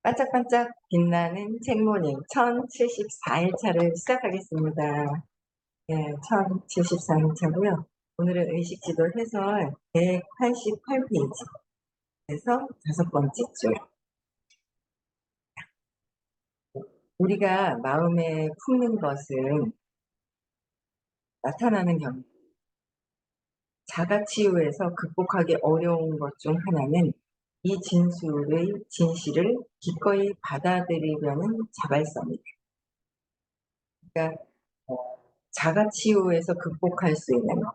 반짝반짝 빛나는 책모닝 1074일차를 시작하겠습니다. 네, 1074일차고요. 오늘은 의식지도 해설 188페이지에서 다섯 번째 줄. 우리가 마음에 품는 것은 나타나는 경우, 자가치유에서 극복하기 어려운 것 중 하나는 이 진실을 기꺼이 받아들이려는 자발성입니다. 그러니까 자가치유에서 극복할 수 있는 것,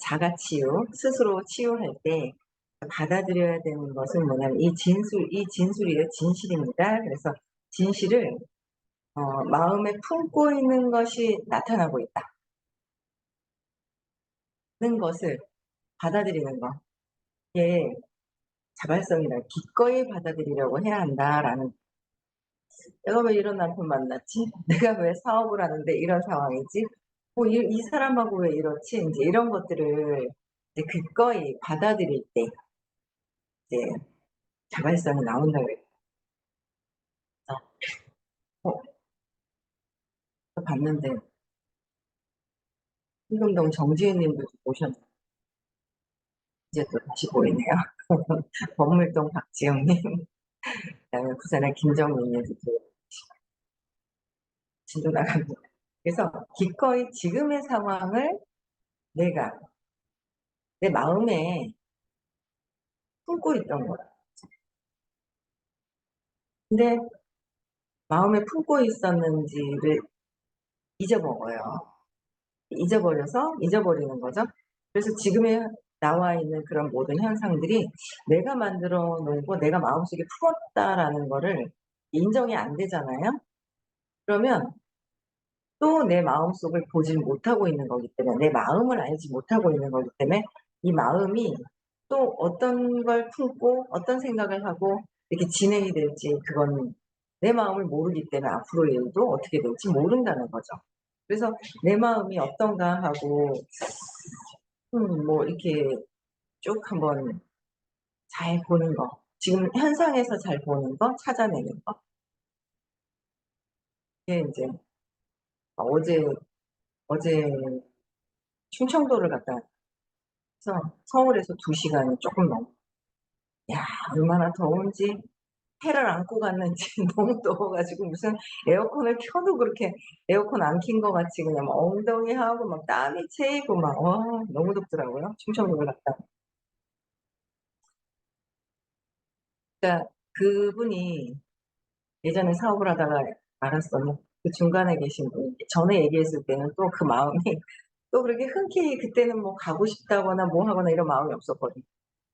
자가치유, 스스로 치유할 때 받아들여야 되는 것은 뭐냐면 이 진술이에요. 진실입니다. 그래서 진실을 마음에 품고 있는 것이 나타나고 있다는 것을 받아들이는 것. 이게 자발성이다. 기꺼이 받아들이려고 해야 한다라는. 내가 왜 이런 남편 만났지? 내가 왜 사업을 하는데 이런 상황이지? 이 사람하고 왜 이렇지? 이제 이런 것들을 이제 기꺼이 받아들일 때 이제 자발성이 나온다고 해요. 어, 봤는데 신금동 정지은 님도 오셨는데 이제 또 다시 보이네요. 법물동 박지영 님, 그다음에 부산의 김정민 님도 진도 나갑니다. 그래서 기꺼이 지금의 상황을 내가 내 마음에 품고 있던 거야. 근데 마음에 품고 있었는지를 잊어먹어요. 잊어버려서 잊어버리는 거죠. 그래서 지금에 나와 있는 그런 모든 현상들이 내가 만들어 놓고 내가 마음속에 품었다라는 거를 인정이 안 되잖아요. 그러면 또 내 마음속을 보질 못하고 있는 거기 때문에, 내 마음을 알지 못하고 있는 거기 때문에 이 마음이 또 어떤 걸 품고 어떤 생각을 하고 이렇게 진행이 될지, 그건 내 마음을 모르기 때문에 앞으로의 일도 어떻게 될지 모른다는 거죠. 그래서 내 마음이 어떤가 하고 뭐 이렇게 쭉 한번 잘 보는 거, 지금 현상에서 잘 보는 거, 찾아내는 거. 이게 이제 어제 어제 충청도를 갔다 와서 서울에서 2시간이 조금 넘어. 야, 얼마나 더운지, 해를 안고 갔는지 너무 더워가지고 무슨 에어컨을 켜도 그렇게 에어컨 안 킨 것 같이 그냥 막 엉덩이하고 막 땀이 채이고 막, 와, 너무 덥더라고요. 충청도를 갔다. 그러니까 그분이 예전에 사업을 하다가 알았어요. 그 중간에 계신 분, 전에 얘기했을 때는 또 그 마음이 또 그렇게 흔쾌히 그때는 뭐 가고 싶다거나 뭐 하거나 이런 마음이 없었거든요.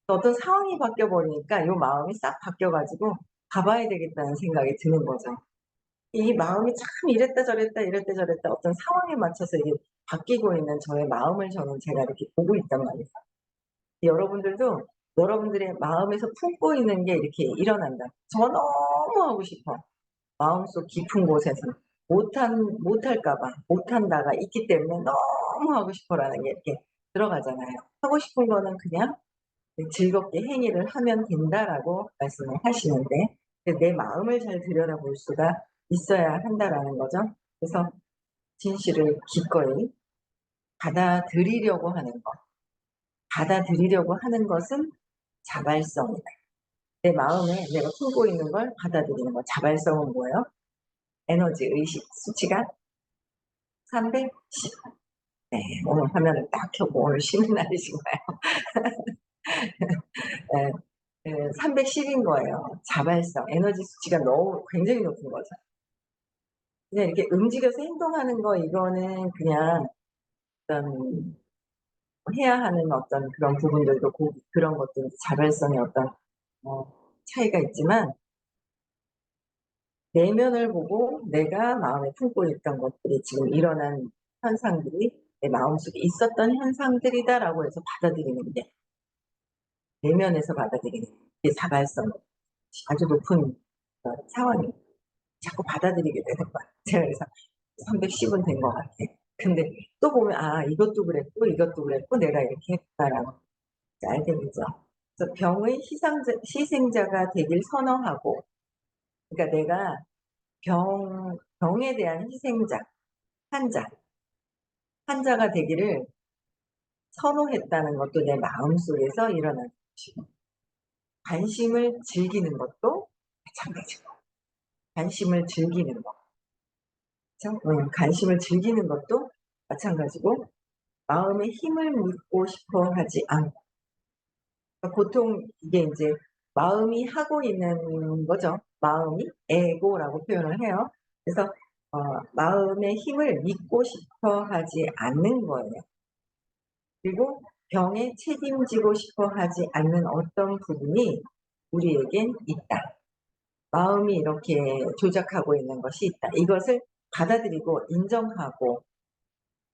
어떤 상황이 바뀌어 버리니까 이 마음이 싹 바뀌어 가지고 가봐야 되겠다는 생각이 드는 거죠. 이 마음이 참 이랬다 저랬다 이랬다 저랬다 어떤 상황에 맞춰서 이게 바뀌고 있는 저의 마음을 저는 제가 이렇게 보고 있단 말이에요. 여러분들도 여러분들의 마음에서 품고 있는 게 이렇게 일어난다. 저 너무 하고 싶어. 마음속 깊은 곳에서 못할까 봐, 못한다가 있기 때문에 너무 하고 싶어라는 게 이렇게 들어가잖아요. 하고 싶은 거는 그냥 즐겁게 행위를 하면 된다라고 말씀을 하시는데, 내 마음을 잘 들여다볼 수가 있어야 한다라는 거죠. 그래서 진실을 기꺼이 받아들이려고 하는 것, 받아들이려고 하는 것은 자발성이다. 내 마음에 내가 품고 있는 걸 받아들이는 것. 자발성은 뭐예요? 에너지, 의식 수치가 310. 네, 오늘 화면을 딱 켜고 오늘 쉬는 날이신가요? 네, 네, 310인 거예요. 자발성, 에너지 수치가 너무 굉장히 높은 거죠. 그냥 이렇게 움직여서 행동하는 거, 이거는 그냥 어떤 해야 하는 어떤 그런 부분들도 그런 것들 자발성의 어떤 차이가 있지만, 내면을 보고 내가 마음에 품고 있던 것들이 지금 일어난 현상들이 내 마음속에 있었던 현상들이다라고 해서 받아들이는 게, 내면에서 받아들이는 게 자발성 아주 높은 상황이 자꾸 받아들이게 되는 거야. 제가 그래서 310은 된 것 같아. 근데 또 보면 이것도 그랬고 이것도 그랬고 내가 이렇게 했구나라고 알게 되죠. 그래서 병의 희생자가 되길 선호하고 그러니까 내가 병에 대한 희생자, 환자, 환자가 되기를 선호했다는 것도 내 마음속에서 일어나는 것이고, 관심을 즐기는 것도 마찬가지고, 관심을 즐기는 거, 그쵸? 관심을 즐기는 것도 마찬가지고, 마음의 힘을 믿고 싶어 하지 않고, 그러니까 보통 이게 인제 마음이 하고 있는 거죠. 마음이 에고라고 표현을 해요. 그래서 어 마음의 힘을 믿고 싶어 하지 않는 거예요. 그리고 병에 책임지고 싶어 하지 않는 어떤 부분이 우리에겐 있다. 마음이 이렇게 조작하고 있는 것이 있다. 이것을 받아들이고 인정하고,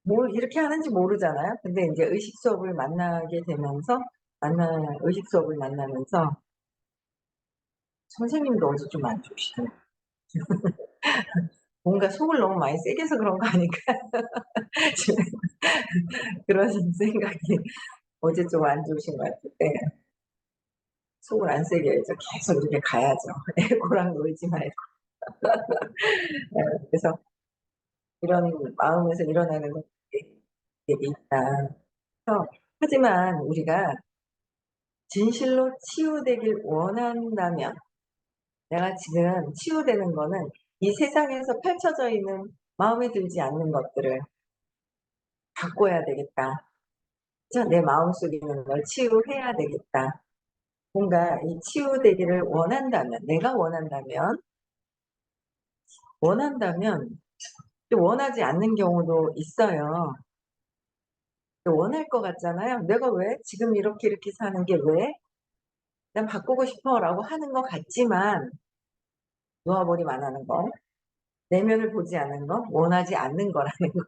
뭘 이렇게 하는지 모르잖아요. 근데 인제 의식 수업을 만나면서 선생님도 어제 좀 안 좋으시더라고요. 뭔가 속을 너무 많이 세게 해서 그런 거 아닐까 지금 그런 생각이, 어제 좀 안 좋으신 것 같은데, 속을 안 세게 해야죠. 계속 이렇게 가야죠. 애고랑 놀지 말고. 그래서 이런 마음에서 일어나는 것들이 되게 있다. 그래서 하지만 우리가 진실로 치유되길 원한다면, 내가 지금 치유되는 거는 이 세상에서 펼쳐져 있는 마음에 들지 않는 것들을 바꿔야 되겠다. 그쵸? 내 마음속에 있는 걸 치유해야 되겠다. 뭔가 이 치유되기를 원한다면, 내가 원한다면 또 원하지 않는 경우도 있어요. 또 원할 것 같잖아요. '내가 왜 지금 이렇게 사는 게 왜? 난 바꾸고 싶어.'라고 하는 것 같지만, 놓아버림 안 하는 거, 내면을 보지 않는 거, 원하지 않는 거라는 거.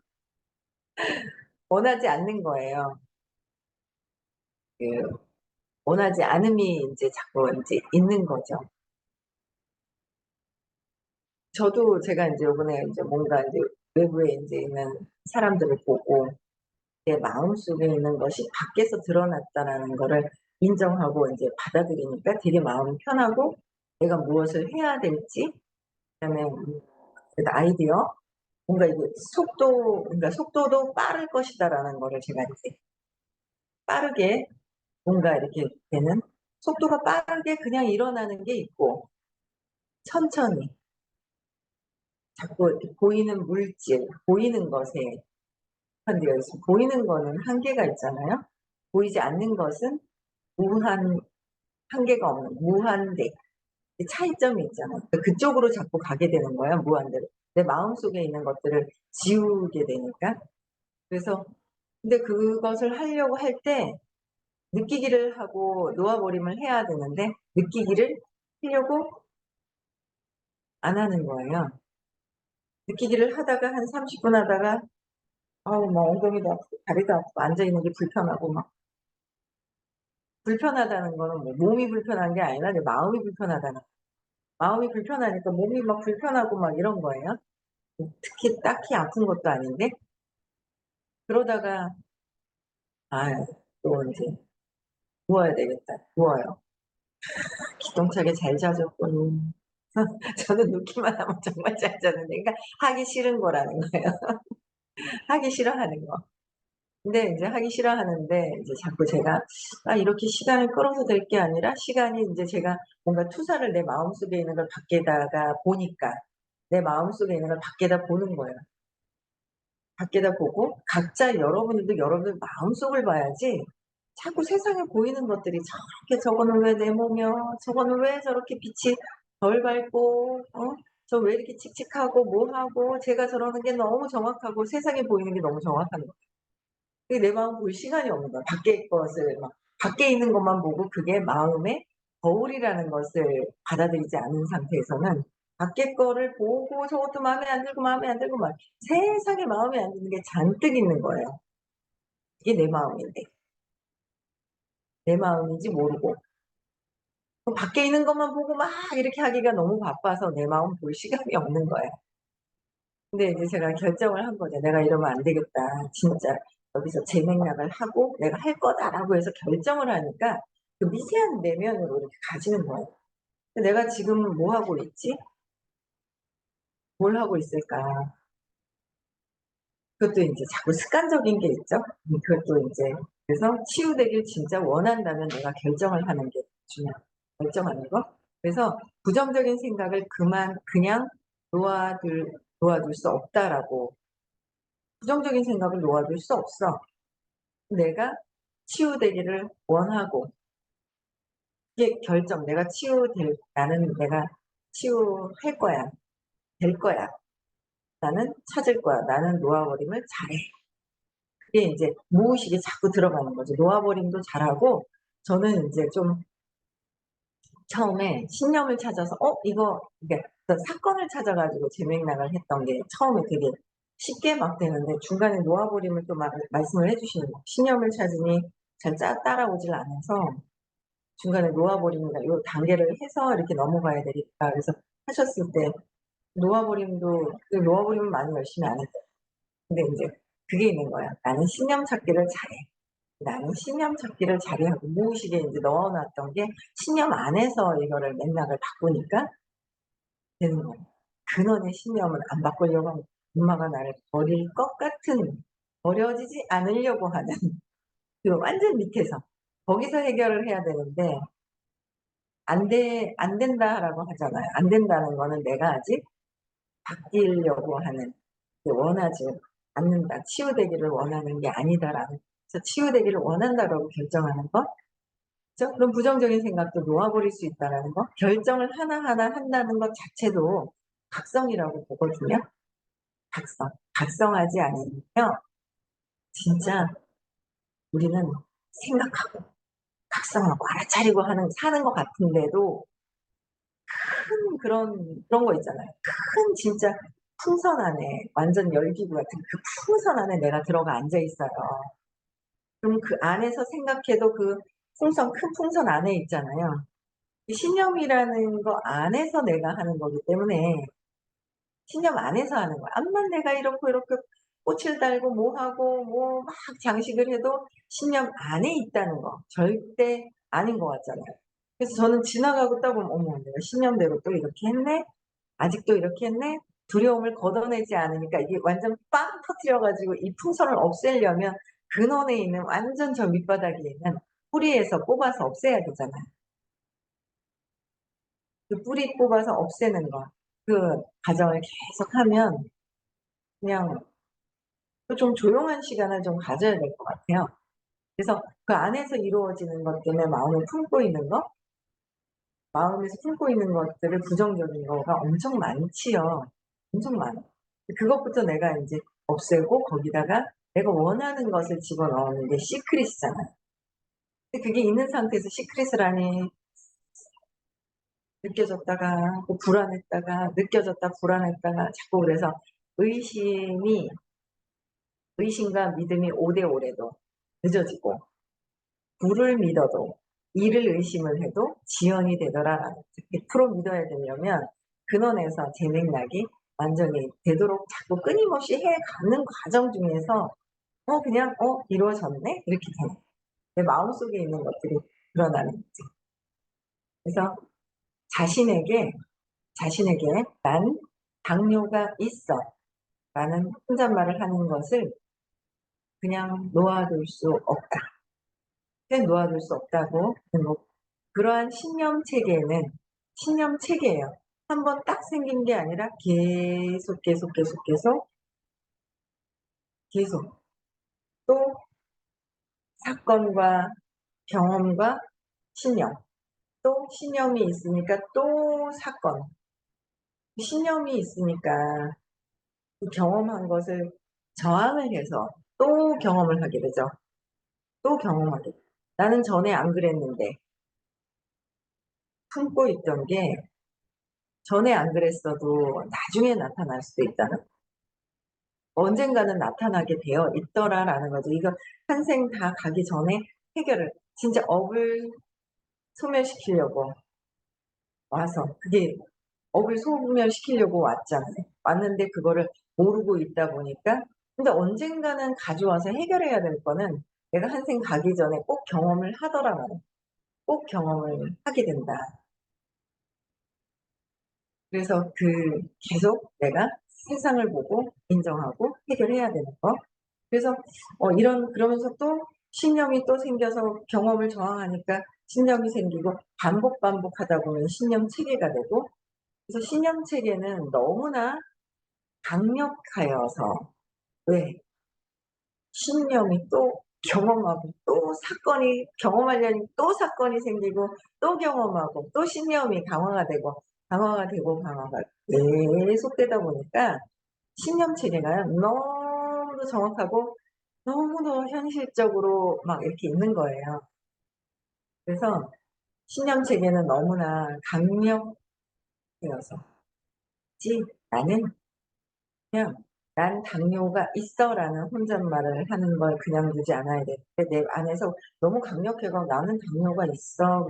원하지 않는 거예요. 그 원하지 않음이 인제 자꾸 인제 있는 거죠. 저도 제가 인제 요번에 인제 뭔가 인제 외부에 인제 있는 사람들을 보고 내 마음속에 있는 것이 밖에서 드러났다라는 거를 인정하고 인제 받아들이니까 되게 마음이 편하고, 내가 무엇을 해야 될지, 그다음에 그 아이디어, 뭔가 이게 그러니까 '속도도 빠를 것이다.'라는 거를 제가 이제 빠르게, 뭔가 이렇게 되는, 속도가 빠르게 그냥 일어나는 게 있고, 천천히 자꾸 이렇게 보이는 물질, 보이는 것에 한되어 있어. 보이는 거는 한계가 있잖아요. 보이지 않는 것은 무한 한계가 없는 무한대, 그 차이점이 있잖아요. 그쪽으로 자꾸 가게 되는 거예요, 무한대로. 내 마음속에 있는 것들을 지우게 되니까. 그래서 근데 그것을 하려고 할 때 느끼기를 하고 놓아버림을 해야 되는데, 느끼기를 하려고 안 하는 거예요. 느끼기를 하다가 한 30분 하다가 아우 막 엉덩이도 아프고 다리도 아프고 앉아 있는 게 불편하고 막, 불편하다는 거는 뭐 몸이 불편한 게 아니라 내 마음이 불편하다는, 마음이 불편하니까 몸이 막 불편하고 막 이런 거예요. 특히 딱히 아픈 것도 아닌데. 그러다가 아유 또 인제 '누워야 되겠다.' 누워요. 기똥차게 잘 자줬더니 저는 눕기만 하면 정말 잘 자는데, 그러니까 하기 싫은 거라는 거예요. 하기 싫어하는 거. 근데 인제 하기 싫어하는데 이제 자꾸 제가 이렇게 시간을 끌어서 될 게 아니라, 시간이 인제 제가 뭔가 투사를 내 마음속에 있는 걸 밖에다가 보니까, 내 마음속에 있는 걸 밖에다 보는 거예요. 밖에다 보고 각자 여러분들도 여러분들 마음속을 봐야지, 자꾸 세상에 보이는 것들이 저렇게 '저거는 왜 내모며, 저거는 왜 저렇게 빛이 덜 밝고, 저 왜 이렇게 칙칙하고 뭐 하고, 제가 저러는 게 너무 정확하고 세상에 보이는 게 너무 정확한 거야.' 그게 내 마음 볼 시간이 없는 거야. 밖의 것을 막 밖에 있는 것만 보고, 그게 마음의 거울이라는 것을 받아들이지 않은 상태에서는 밖에 거를 보고 저것도 마음에 안 들고 마음에 안 들고 막 세상에 마음에 안 드는 게 잔뜩 있는 거예요. 이게 내 마음인데, 내 마음인지 모르고 그 밖에 있는 것만 보고 막 이렇게 하기가 너무 바빠서 내 마음 볼 시간이 없는 거예요. 근데 이제 제가 결정을 한 거죠. '내가 이러면 안 되겠다. 진짜 여기서 재맥락을 하고 내가 할 거다.'라고 해서 결정을 하니까 그 미세한 내면으로 이렇게 가지는 거예요. '내가 지금 뭐 하고 있지? 뭘 하고 있을까? 그것도 인제 자꾸 습관적인 게 있죠. 그것도 인제 그래서 치유되길 진짜 원한다면 내가 결정을 하는 게 중요해요. 결정하는 거. 그래서 '부정적인 생각을 그냥 놓아둘 수 없다.'라고. 부정적인 생각을 놓아둘 수 없어. 내가 치유되기를 원하고 이게 결정 '내가 치유할 거야. 될 거야. 나는 찾을 거야. 나는 놓아버림을 잘해.' 그게 인제 무의식에 자꾸 들어가는 거죠. 놓아버림도 잘하고 저는 인제 좀 처음에 신념을 찾아서 이거 그러니까 어떤 사건을 찾아 가지고 재맥락을 했던 게 처음에 되게 쉽게 막 되는데 중간에 놓아버림을 또 말씀을 해 주시는 거예요. 신념을 찾으니 잘 따라오질 않아서 중간에 놓아버립니다. 요 단계를 해서 이렇게 넘어가야 되겠다. 그래서 하셨을 때 놓아버림은 많이 열심히 안 했어요. 근데 인제 그게 있는 거야. '나는 신념 찾기를 잘해. 나는 신념 찾기를 잘해.' 하고 무의식에 인제 넣어 놨던 게 신념 안에서 이거를 맥락을 바꾸니까 되는 거예요. 근원의 신념을 안 바꾸려고 하면 엄마가 나를 버릴 것 같은 버려지지 않으려고 하는 그 완전 밑에서 거기서 해결을 해야 되는데 안 된다."라고 하잖아요. 안 된다는 거는 내가 아직 바뀌려고 하는 원하지 않는다. '치유되기를 원하는 게 아니다.'라는 그래서 '치유되기를 원한다.'라고 결정하는 것. 그죠? 그럼 부정적인 생각도 놓아버릴 수 있다라는 거. 결정을 하나하나 한다는 것 자체도 각성이라고 보거든요. 각성. 각성하지 않으면요. 진짜 우리는 생각하고 각성하고 알아차리고 사는 것 같은데도 큰 그런 거 있잖아요. 큰 진짜 풍선 안에 완전 열기구 같은 그 풍선 안에 내가 들어가 앉아 있어요. 그럼 그 안에서 생각해도 큰 풍선 안에 있잖아요. 이 신념이라는 거 안에서 내가 하는 거기 때문에 신념 안에서 하는 거야. 암만 내가 이렇게 꽃을 달고 뭐 하고 뭐 막 장식을 해도 신념 안에 있다는 거 절대 아닌 것 같잖아요. 그래서 저는 지나가고 딱 보면 '어머 내가 신념대로 또 이렇게 했네. 아직도 이렇게 했네.' 두려움을 걷어내지 않으니까 이게 완전 빵 터뜨려 가지고 이 풍선을 없애려면 근원에 있는 완전 저 밑바닥에 있는 뿌리에서 뽑아서 없애야 되잖아요. 그 뿌리 뽑아서 없애는 거. 그 과정을 계속하면 그냥 좀 조용한 시간을 좀 가져야 될 것 같아요. 그래서 그 안에서 이루어지는 것 때문에 마음에서 품고 있는 것들을 부정적인 거가 엄청 많지요. 엄청 많아. 그것부터 내가 인제 없애고 거기다가 내가 원하는 것을 집어넣는 게 시크릿이잖아요. 근데 그게 있는 상태에서 시크릿을 하니 느껴졌다가 또 불안했다가 느껴졌다 불안했다가 자꾸 그래서 의심이 의심과 믿음이 5대 5 래도 늦어지고 불을 믿어도 이를 의심을 해도 지연이 되더라라는 100% 믿어야 되려면 근원에서 제 맥락이 완전히 되도록 자꾸 끊임없이 해 가는 과정 중에서 그냥 '이루어졌네.' 이렇게 되는 내 마음속에 있는 것들이 드러나는 거지. 그래서 자신에게, 자신에게 '난 당뇨가 있어.'라는 혼잣말을 하는 것을 그냥 놓아둘 수 없다. 그냥 놓아둘 수 없다고 하는 거. 그러한 신념 체계예요. 한 번 딱 생긴 게 아니라 계속 또 사건과 경험과 신념, 또 신념이 있으니까 또 사건, 신념이 있으니까 그 경험한 것을 저항을 해서 또 경험을 하게 되죠. 또 경험하게 돼요. 나는 전에 안 그랬는데 품고 있던 게 전에 안 그랬어도 나중에 나타날 수도 있다는 언젠가는 나타나게 되어 있더라라는 거죠. 이거 한 생 다 가기 전에 해결을 진짜 업을 소멸시키려고 와서 그게 업을 소멸시키려고 왔잖아요. 왔는데 그거를 모르고 있다 보니까 근데 언젠가는 가져와서 해결해야 될 거는 내가 한 생 가기 전에 꼭 경험을 하더라라는 꼭 경험을 하게 된다. 그래서 계속 내가 세상을 보고 인정하고 해결해야 되는 거. 그래서 그러면서 또 신념이 또 생겨서 경험을 저항하니까 신념이 생기고 반복하다 보면 신념 체계가 되고, 그래서 신념 체계는 너무나 강력하여서, 왜 신념이 또 경험하고 또 사건이 경험하려니 또 사건이 생기고 또 경험하고 또 신념이 강화가 되고 계속되다 보니까 신념 체계가 너무도 정확하고 너무도 현실적으로 막 이렇게 있는 거예요. 그래서 신념 체계는 너무나 강력해서, 지 나는 그냥 "난 당뇨가 있어."라는 혼잣말을 하는 걸 그냥 두지 않아야 돼. 내 안에서 너무 강력해 가 "나는 당뇨가 있어."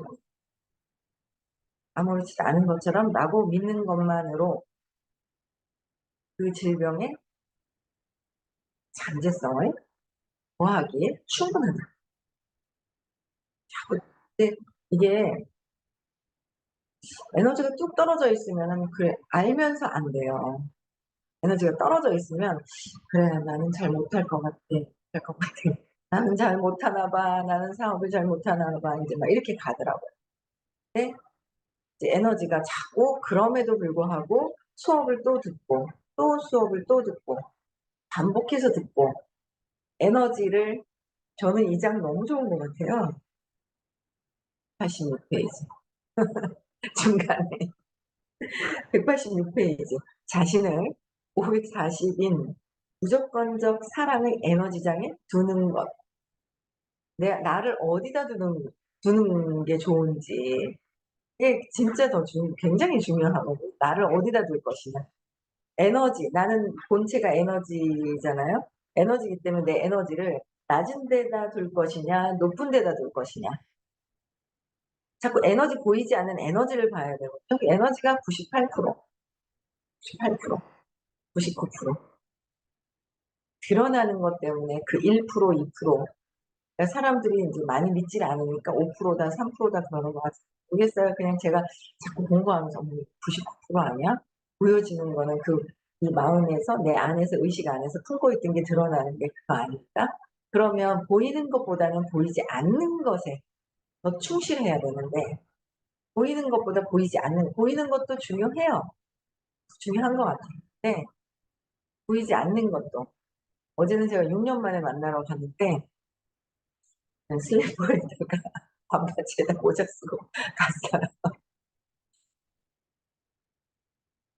아무렇지도 않은 것처럼 라고 믿는 것만으로 그 질병의 잠재성을 고하기에 충분하다. 근데 이게 에너지가 뚝 떨어져 있으면은 알면서 안 돼요. 에너지가 떨어져 있으면 '그래 나는 잘 못할 것 같아. 못할 것 같아. 나는 잘 못하나 봐. 나는 사업을 잘 못하나 봐.' 인제 막 이렇게 가더라고요. 근데 이제 에너지가 자꾸 그럼에도 불구하고 수업을 또 듣고 또 수업을 또 듣고 반복해서 듣고 에너지를, 저는 이 장 너무 좋은 것 같아요. 86 페이지 중간에 186 페이지 자신을 540인 무조건적 사랑의 에너지장에 두는 것. 나를 어디다 두는 게 좋은지, 이게 진짜 굉장히 중요하거든요. 나를 어디다 둘 것이냐. 나는 본체가 에너지잖아요. 에너지이기 때문에 내 에너지를 낮은 데다 둘 것이냐 높은 데다 둘 것이냐. 자꾸 에너지 보이지 않는 에너지를 봐야 되거든요. 그 에너지가 98%, 98%, 99% 드러나는 것 때문에 그 1%, 2%, 그러니까 사람들이 인제 많이 믿질 않으니까 5%다 3%다 그러는 것 같아요. 모르겠어요. 그냥 제가 자꾸 공부하면서 '어머 99% 아니야?' 보여지는 거는 이 마음에서, 내 안에서, 의식 안에서 품고 있던 게 드러나는 게 그거 아닐까? 그러면 보이는 것보다는 보이지 않는 것에 더 충실해야 되는데, 보이는 것도 중요해요. 중요한 것 같아요. 근데 보이지 않는 것도, 어제는 제가 6년 만에 만나러 갔는데 그냥 슬리퍼에다가 반바지에다 모자 쓰고 갔어요.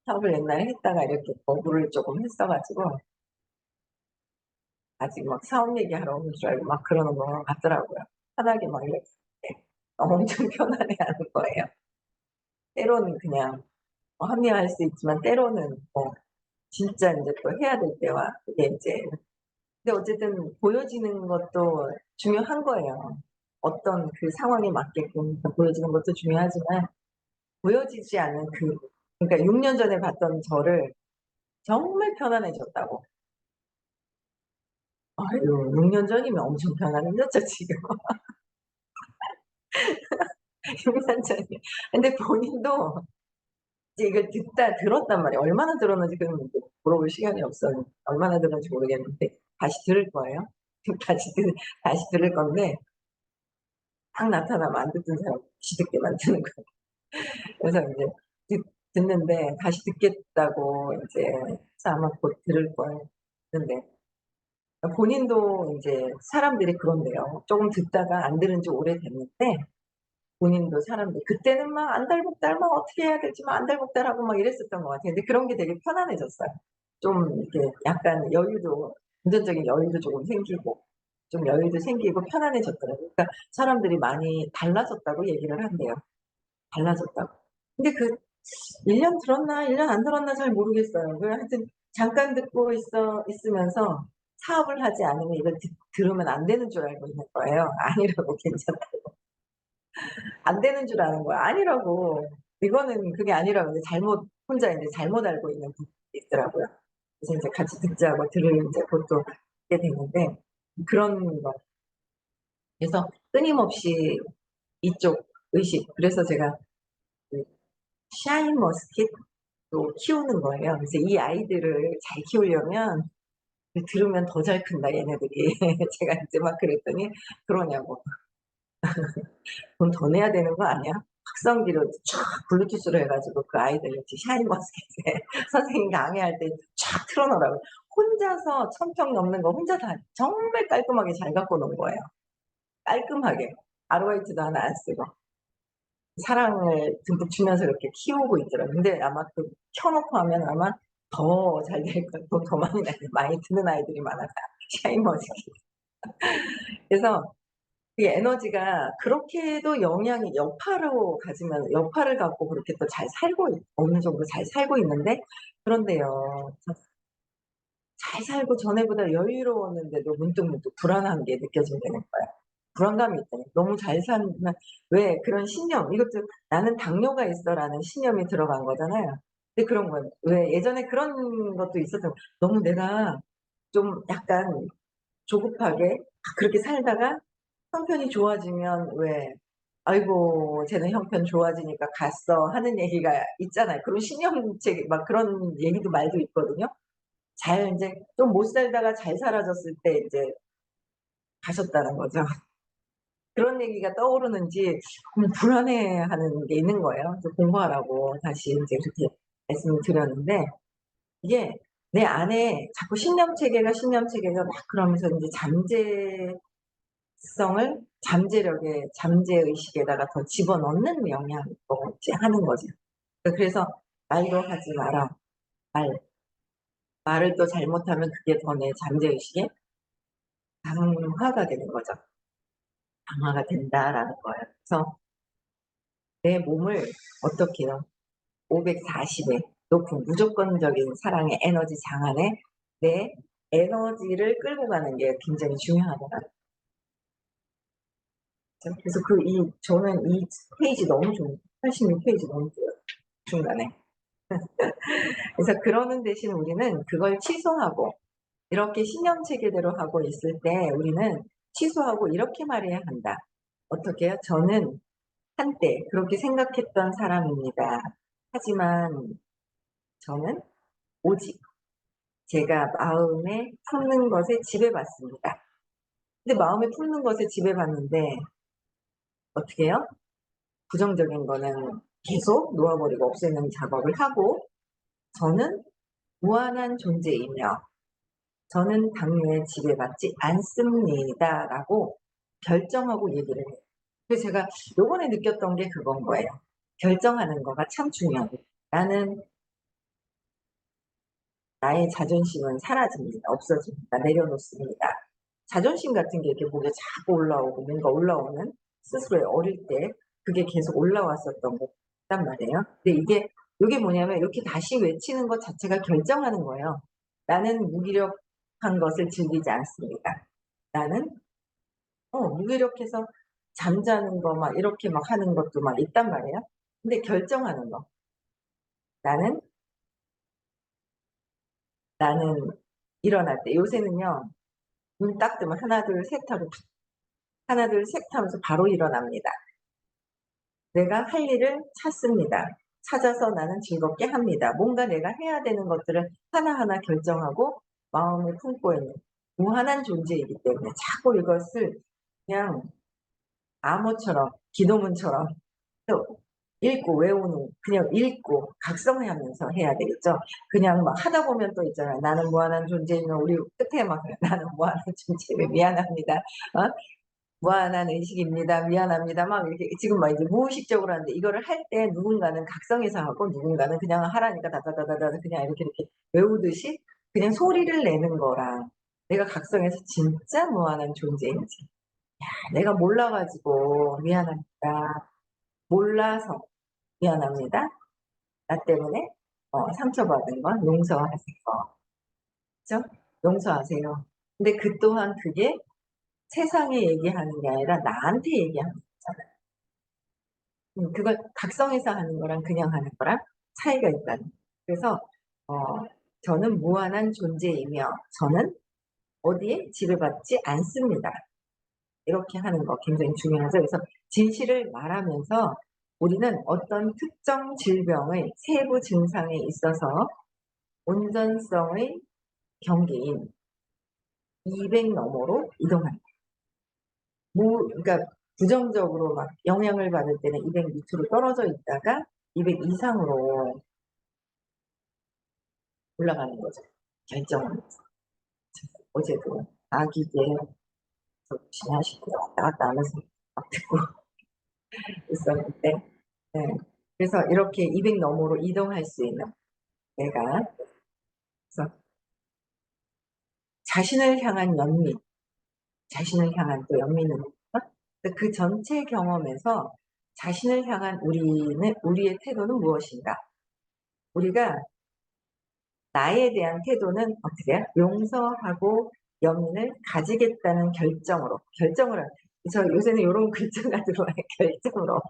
사업을 옛날에 했다가 이렇게 거부를 쪼금 했어 가지고 아직 막 사업 얘기하러 오는 줄 알고 막 그러는 것 같더라고요. 편하게 막 이렇게 엄청 편안해하는 거예요. 때로는 그냥 합리화할 수 있지만 때로는 진짜 인제 또 해야 될 때와 그게 인제, 근데 어쨌든 보여지는 것도 중요한 거예요. 어떤 그 상황에 맞게끔 보여지는 것도 중요하지만, 보여지지 않는 그러니까 6년 전에 봤던 저를 정말 편안해졌다고. 아유 6년 전이면 엄청 편안해졌죠 지금. 6년 전이. 근데 본인도 이제 이걸 들었단 말이에요. 얼마나 들었는지 그건 이제 물어볼 시간이 없어요. 얼마나 들었는지 모르겠는데 다시 들을 거예요. 다시 들을 건데 딱 나타나면 안 듣던 사람 다시 듣게 만드는 거예요. 그래서 인제 듣 듣는데 다시 듣겠다고 인제 해서 아마 곧 들을 거예요. 근데 본인도 인제 사람들이 그런대요. 쪼금 듣다가 안 들은 지 오래됐는데 본인도 사람들이 그때는 막 안달복달 막 어떻게 해야 될지 막 안달복달하고 막 이랬었던 것 같아요. 근데 그런 게 되게 편안해졌어요. 좀 이렇게 약간 금전적인 여유도 조금 생기고 좀 여유도 생기고 편안해졌더라고요. 그러니까 사람들이 많이 달라졌다고 얘기를 한대요. 달라졌다고. 근데 1년 들었나 1년 안 들었나 잘 모르겠어요. 하여튼 잠깐 듣고 있으면서 사업을 하지 않으면 이걸 들으면 안 되는 줄 알고 있는 거예요. 아니라고, 괜찮다고. 안 되는 줄 아는 거야. 아니라고. 이거는 그게 아니라고 이제 혼자 인제 잘못 알고 있는 부분이 있더라고요. 그래서 인제 같이 듣자고 인제 그것도 듣게 됐는데, 그런 거. 그래서 끊임없이 이쪽 의식, 그래서 제가 그 샤인머스킷 또 키우는 거예요. 그래서 이 아이들을 잘 키우려면 들으면 더 잘 큰다 얘네들이. 제가 인제 막 그랬더니 그러냐고. "돈 더 내야 되는 거 아니야?" 확성기로 촥 블루투스로 해 가지고 그 아이들 이렇게 샤인머스켓에 선생님 강의할 때 촥 틀어 놓으라고. 혼자서 1,000평 넘는 거 혼자 다 정말 깔끔하게 잘 갖고 논 거예요. 깔끔하게. 아르바이트도 하나 안 쓰고. 사랑을 듬뿍 주면서 이렇게 키우고 있더라고요. 근데 아마 그 켜 놓고 하면 아마 더 잘 될 거예요. 돈 더 많이 나요. 많이 드는 아이들이 많아서 샤인머스켓. 그래서 그 에너지가 그렇게도 영향이 여파로 가지면 여파를 갖고 그렇게 또 잘 살고 어느 정도 잘 살고 있는데 그런데요. 잘 살고 전에보다 여유로웠는데도 문득문득 불안한 게 느껴진다는 거야. 불안감이 있다니. 너무 잘 살면 왜 그런 신념 이것도 '나는 당뇨가 있어.'라는 신념이 들어간 거잖아요. 근데 그런 거예요. 왜 예전에 그런 것도 있었던 너무 내가 좀 약간 조급하게 그렇게 살다가 형편이 좋아지면 왜 "아이고 쟤는 형편 좋아지니까 갔어." 하는 얘기가 있잖아요. 그런 신념책 막 그런 얘기도 말도 있거든요. 잘 인제 좀 못 살다가 잘 살아졌을 때 인제 가셨다는 거죠. 그런 얘기가 떠오르는지 불안해하는 게 있는 거예요. 그래서 공부하라고 다시 인제 그렇게 말씀을 드렸는데 이게 내 안에 자꾸 신념 체계가 막 그러면서 인제 잠재성을 잠재력에 잠재의식에다가 더 집어넣는 영향인 거지 하는 거죠. 그래서 "말도 하지 마라." 말. 말을 또 잘못하면 그게 더 내 잠재의식에 강화가 되는 거죠. 강화가 된다라는 거예요. 그래서 내 몸을 어떻게요? 540의 높은 무조건적인 사랑의 에너지 장안에 내 에너지를 끌고 가는 게 굉장히 중요하더라고요. 그래서 저는 이 페이지 너무 좋은 86 페이지 너무 좋아요, 중간에. 그래서 그러는 대신 우리는 그걸 취소하고 이렇게 신념 체계대로 하고 있을 때 우리는 취소하고 이렇게 말해야 한다. 어떻게요? "저는 한때 그렇게 생각했던 사람입니다. 하지만 저는 오직 제가 마음에 품는 것에 지배받습니다." 근데 마음에 품는 것에 지배받는데 어떻게 해요? 부정적인 거는 계속 놓아 버리고 없애는 작업을 하고 저는 무한한 존재이며 저는 당뇨에 지배받지 않습니다라고 결정하고 얘기를 해요. 그래서 제가 요번에 느꼈던 게 그건 거예요. 결정하는 거가 참 중요하고 나는 나의 자존심은 사라집니다. 없어집니다. 내려놓습니다. 자존심 같은 게 이렇게 목에 자꾸 올라오고 뭔가 올라오는 스스로의 어릴 때 그게 계속 올라왔었던 거단 말이에요. 근데 요게 뭐냐면 이렇게 다시 외치는 것 자체가 결정하는 거예요. '나는 무기력한 것을 즐기지 않습니다. 나는' 무기력해서 잠자는 거 막 이렇게 막 하는 것도 막 있단 말이에요. 근데 결정하는 거. '나는 나는' 일어날 때 요새는요. 눈 딱 뜨면 하나 둘 셋 하고 하나 둘 셋 하면서 바로 일어납니다. 내가 할 일을 찾습니다. 찾아서 나는 즐겁게 합니다. 뭔가 내가 해야 되는 것들을 하나하나 결정하고 마음에 품고 있는 무한한 존재이기 때문에 자꾸 이것을 그냥 암호처럼 기도문처럼 또 읽고 외우는 그냥 읽고 각성하면서 해야 되겠죠. 그냥 막 하다 보면 또 있잖아요. "나는 무한한 존재이며" 우리 끝에 막 "나는 무한한 존재이며 미안합니다. 어? 무한한 의식입니다. 미안합니다." 막 이렇게 지금 막 이제 무의식적으로 하는데 이거를 할 때 누군가는 각성해서 하고 누군가는 그냥 하라니까 다다다다다 그냥 이렇게 외우듯이 그냥 소리를 내는 거랑 내가 각성해서 진짜 무한한 존재인지 내가 몰라 가지고 미안합니다. 몰라서 미안합니다. 나 때문에 상처받은 건 용서하세요. 그죠? 용서하세요. 근데 그 또한 그게 세상에 얘기하는 게 아니라 나한테 얘기하는 거잖아요. 그걸 각성해서 하는 거랑 그냥 하는 거랑 차이가 있다는. 그래서 어 저는 무한한 존재이며 저는 어디에 지배받지 않습니다. 이렇게 하는 거 굉장히 중요하죠. 그래서 진실을 말하면서 우리는 어떤 특정 질병의 세부 증상에 있어서 온전성의 경계인 200 너머로 이동한다. 그러니까 부정적으로 막 영향을 받을 때는 200 밑으로 떨어져 있다가 200 이상으로 올라가는 거죠. 결정을. 어제도 아기게 조심하시고 왔다 갔다 하면서 막 듣고 있었는데, 네. 그래서 이렇게 200 너머로 이동할 수 있는 내가, 그래서 자신을 향한 연민, 자신을 향한 또 연민은 그 전체 경험에서 자신을 향한 우리의 태도는 무엇인가? 우리가 나에 대한 태도는 어떻게 해요? 용서하고 연민을 가지겠다는 결정을, 저 요새는 요런 글자가 들어와요. 결정으로.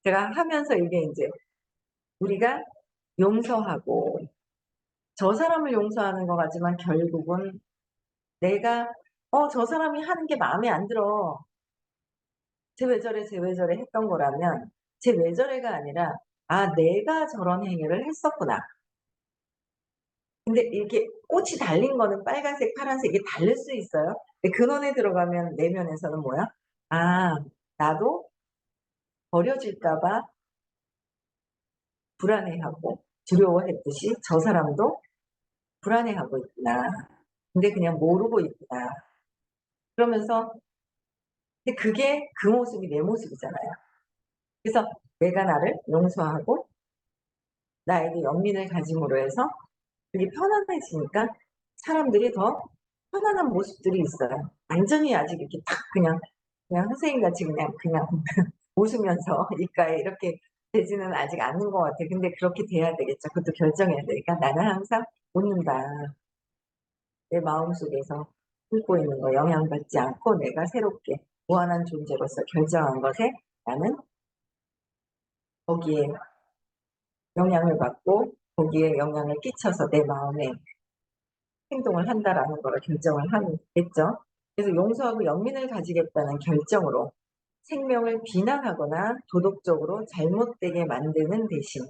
제가 하면서 이게 인제 우리가 용서하고 저 사람을 용서하는 것 같지만 결국은 내가 저 사람이 하는 게 마음에 안 들어. 쟤 왜 저래, 쟤 왜 저래 했던 거라면 쟤 왜 저래가 아니라 '아 내가 저런 행위를 했었구나.' 근데 이렇게 꽃이 달린 거는 빨간색, 파란색 이게 다를 수 있어요. 근데 근원에 들어가면 내면에서는 뭐야? '아 나도 버려질까 봐 불안해하고 두려워했듯이 저 사람도 불안해하고 있구나. 근데 그냥 모르고 있구나.' 그러면서 근데 그게 그 모습이 내 모습이잖아요. 그래서 내가 나를 용서하고 나에게 연민을 가짐으로 해서 그게 편안해지니까 사람들이 더 편안한 모습들이 있어요. 완전히 아직 이렇게 탁 그냥 선생님같이 그냥 웃으면서 입가에 이렇게 되지는 아직 않는 것 같아요. 근데 그렇게 돼야 되겠죠. 그것도 결정해야 되니까 '나는 항상 웃는다. 내 마음속에서 품고 있는 거 영향받지 않고 내가 새롭게 무한한 존재로서 결정한 것에 나는 거기에 영향을 받고 거기에 영향을 끼쳐서 내 마음에 행동을 한다.'라는 거를 결정을 하겠죠. 그래서 용서하고 연민을 가지겠다는 결정으로 생명을 비난하거나 도덕적으로 잘못되게 만드는 대신,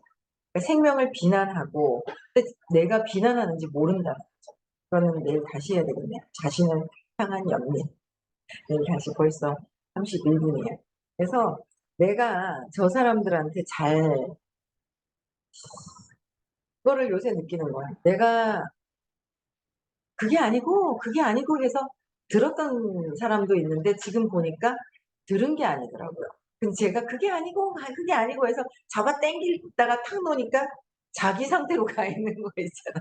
그러니까 생명을 비난하고 근데 내가 비난하는지 모른다는 거죠. 그거는 내일 다시 해야 되겠네요. 자신을 향한 연민. 내일 다시 벌써 31 분이에요. 그래서 내가 저 사람들한테 그거를 요새 느끼는 거야. 내가 그게 아니고 해서 들었던 사람도 있는데 지금 보니까 들은 게 아니더라고요. 근데 제가 그게 아니고 해서 잡아 당기다가 탁 놓으니까 자기 상태로 가 있는 거 있잖아.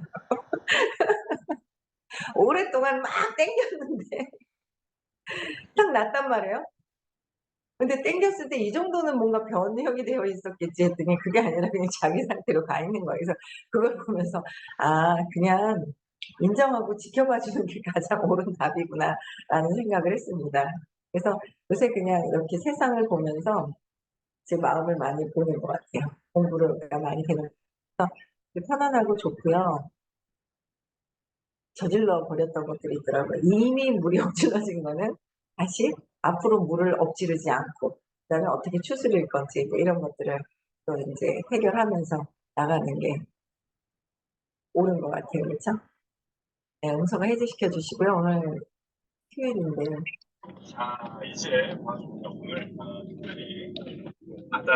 오랫동안 막 당겼는데 딱 놨단 말이에요. 근데 당겼을 때 '이 정도는 뭔가 변형이 되어 있었겠지.' 했더니 그게 아니라 그냥 자기 상태로 가 있는 거예요. 그래서 그걸 보면서 '아 그냥 인정하고 지켜봐 주는 게 가장 옳은 답이구나.'라는 생각을 했습니다. 그래서 요새 그냥 이렇게 세상을 보면서 제 마음을 많이 보는 것 같아요. 공부가 많이 되는 그래서 편안하고 좋고요. 저질러 버렸던 것들이 있더라고요. 이미 물이 엎질러진 거는 다시 앞으로 물을 엎지르지 않고 그다음에 어떻게 추스릴 건지 뭐 이런 것들을 또 인제 해결하면서 나가는 게 옳은 것 같아요. 그렇죠? 네. 음성을 해제시켜 주시고요. 오늘 휴일인데 자, 이제 방송국가 오늘 특별히